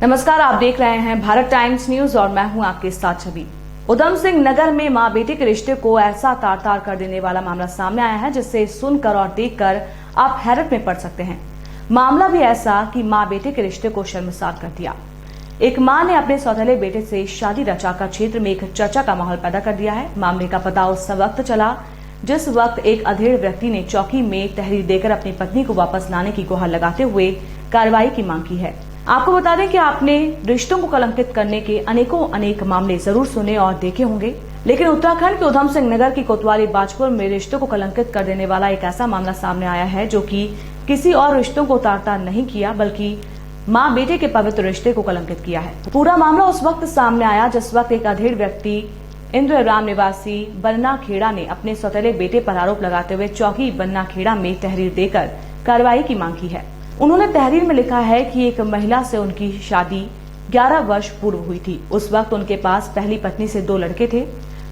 नमस्कार, आप देख रहे हैं भारत टाइम्स न्यूज और मैं हूं आपके साथ छवि। उधम सिंह नगर में मां बेटे के रिश्ते को ऐसा तार तार कर देने वाला मामला सामने आया है जिससे सुनकर और देखकर आप हैरत में पड़ सकते हैं। मामला भी ऐसा कि मां बेटे के रिश्ते को शर्मसार कर दिया। एक मां ने अपने सौतेले बेटे से शादी रचाकर क्षेत्र में एक चर्चा का माहौल पैदा कर दिया है। मामले का पता उस वक्त चला जिस वक्त एक अधेड़ व्यक्ति ने चौकी में तहरीर देकर अपनी पत्नी को वापस लाने की गुहार लगाते हुए कार्रवाई की मांग की है। आपको बता दें कि आपने रिश्तों को कलंकित करने के अनेक मामले जरूर सुने और देखे होंगे, लेकिन उत्तराखंड के उधम सिंह नगर की कोतवाली बाजपुर में रिश्तों को कलंकित कर देने वाला एक ऐसा मामला सामने आया है जो कि किसी और रिश्तों को तार-तार नहीं किया बल्कि मां बेटे के पवित्र रिश्ते को कलंकित किया है। पूरा मामला उस वक्त सामने आया जिस वक्त एक अधेड़ व्यक्ति इंद्रराम निवासी बन्ना खेड़ा ने अपने सौतेले बेटे पर आरोप लगाते हुए चौकी बन्ना खेड़ा में तहरीर देकर कार्रवाई की मांग की है। उन्होंने तहरीर में लिखा है कि एक महिला से उनकी शादी 11 वर्ष पूर्व हुई थी। उस वक्त उनके पास पहली पत्नी से 2 लड़के थे।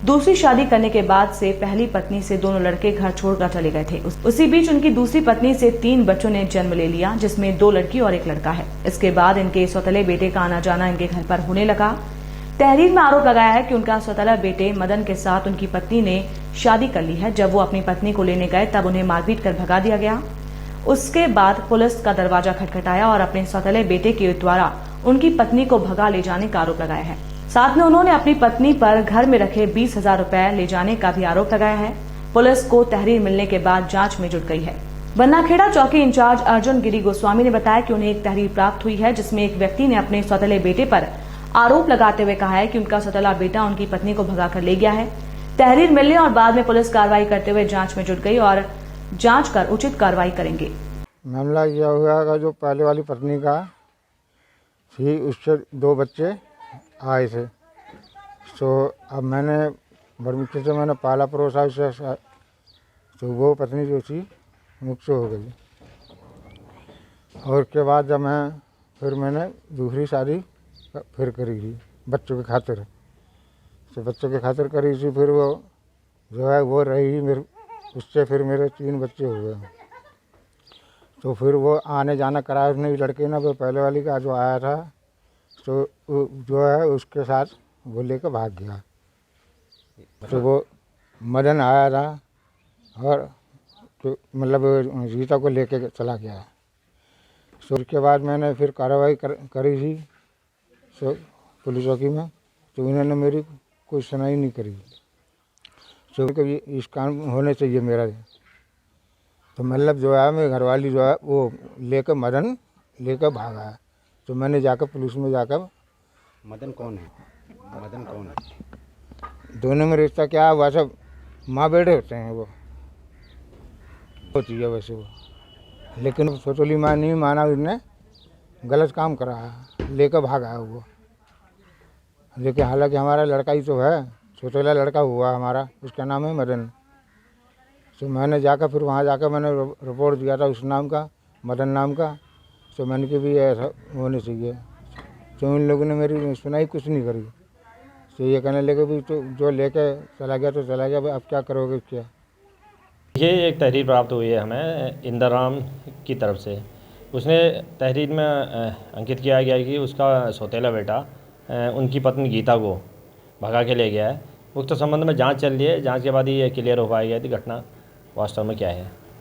दूसरी शादी करने के बाद से पहली पत्नी से दोनों लड़के घर छोड़कर चले गए थे। उसी बीच उनकी दूसरी पत्नी से 3 बच्चों ने जन्म ले लिया, जिसमें 2 लड़की और 1 लड़का है। इसके बाद इनके सौतेले बेटे का आना जाना इनके घर पर होने लगा। तहरीर में आरोप लगाया है कि उनका सौतेला बेटे मदन के साथ उनकी पत्नी ने शादी कर ली है। जब वो अपनी पत्नी को लेने गए तब उन्हें मारपीट कर भगा दिया गया। उसके बाद पुलिस का दरवाजा खटखटाया और अपने सौतेले बेटे के द्वारा उनकी पत्नी को भगा ले जाने का आरोप लगाया है। साथ में उन्होंने अपनी पत्नी पर घर में रखे 20,000 रुपए ले जाने का भी आरोप लगाया है। पुलिस को तहरीर मिलने के बाद जांच में जुट गई है। बन्नाखेड़ा चौकी इंचार्ज अर्जुन गिरी गोस्वामी ने बताया कि उन्हें एक तहरीर प्राप्त हुई है जिसमें एक व्यक्ति ने अपने सौतेले बेटे पर आरोप लगाते हुए कहा है कि उनका सौतेला बेटा उनकी पत्नी को भगाकर ले गया है। तहरीर मिलने और बाद में पुलिस कार्रवाई करते हुए जांच में जुट गई और जांच कर उचित कार्रवाई करेंगे। मामला यह हुआ कि जो पहले वाली पत्नी का थी उससे 2 बच्चे आए थे। तो अब मैंने बड़े मुख्य से मैंने पाला परोसा उससे, तो वो पत्नी जो थी मुक्त हो गई। और उसके बाद जब मैंने दूसरी शादी फिर करी थी बच्चों के खातिर। तो बच्चों के खातिर करी थी, फिर वो जो है वो रही मेरे, उससे फिर मेरे 3 बच्चे हुए। तो फिर वो आने जाना कराया उसने लड़के ने, वो पहले वाली का जो आया था तो जो है उसके साथ वो लेकर भाग गया। तो वो मदन आया था और तो मतलब रीता को लेके चला गया। तो उसके बाद मैंने फिर कार्रवाई करी थी तो पुलिस चौकी में, तो इन्होंने मेरी कोई सुनाई नहीं करी। तो कभी इस काम होने चाहिए मेरा। तो मतलब जो है मेरी घरवाली जो है वो लेकर मदन लेकर भागा है। तो मैंने जाकर पुलिस में जाकर। मदन कौन है? मदन कौन है? दोनों में रिश्ता क्या है, वैसे माँ बेटे होते हैं वो होती है वैसे वो, लेकिन सौतेली माँ नहीं माना, उसने गलत काम करा है, लेकर भागा है वो। लेकिन हालांकि हमारा लड़का ही तो है, सौतेला लड़का हुआ हमारा, उसका नाम है मदन। तो मैंने जाकर फिर वहाँ जाकर मैंने रिपोर्ट दिया था उस नाम का, मदन नाम का। तो मैंने कि भी ऐसा होने चाहिए। तो इन लोगों ने मेरी सुनाई कुछ नहीं करी। तो ये कहने लगे भी तो जो लेके चला गया तो चला गया, अब क्या करोगे क्या। ये एक तहरीर प्राप्त हुई है हमें इंद्रराम की तरफ से। उसने तहरीर में अंकित किया गया कि उसका सौतेला बेटा उनकी पत्नी गीता को भगा के ले गया है। उक्त संबंध में जांच चल रही है। जांच के बाद ये क्लियर हो पाएगा कि घटना वास्तव में क्या है।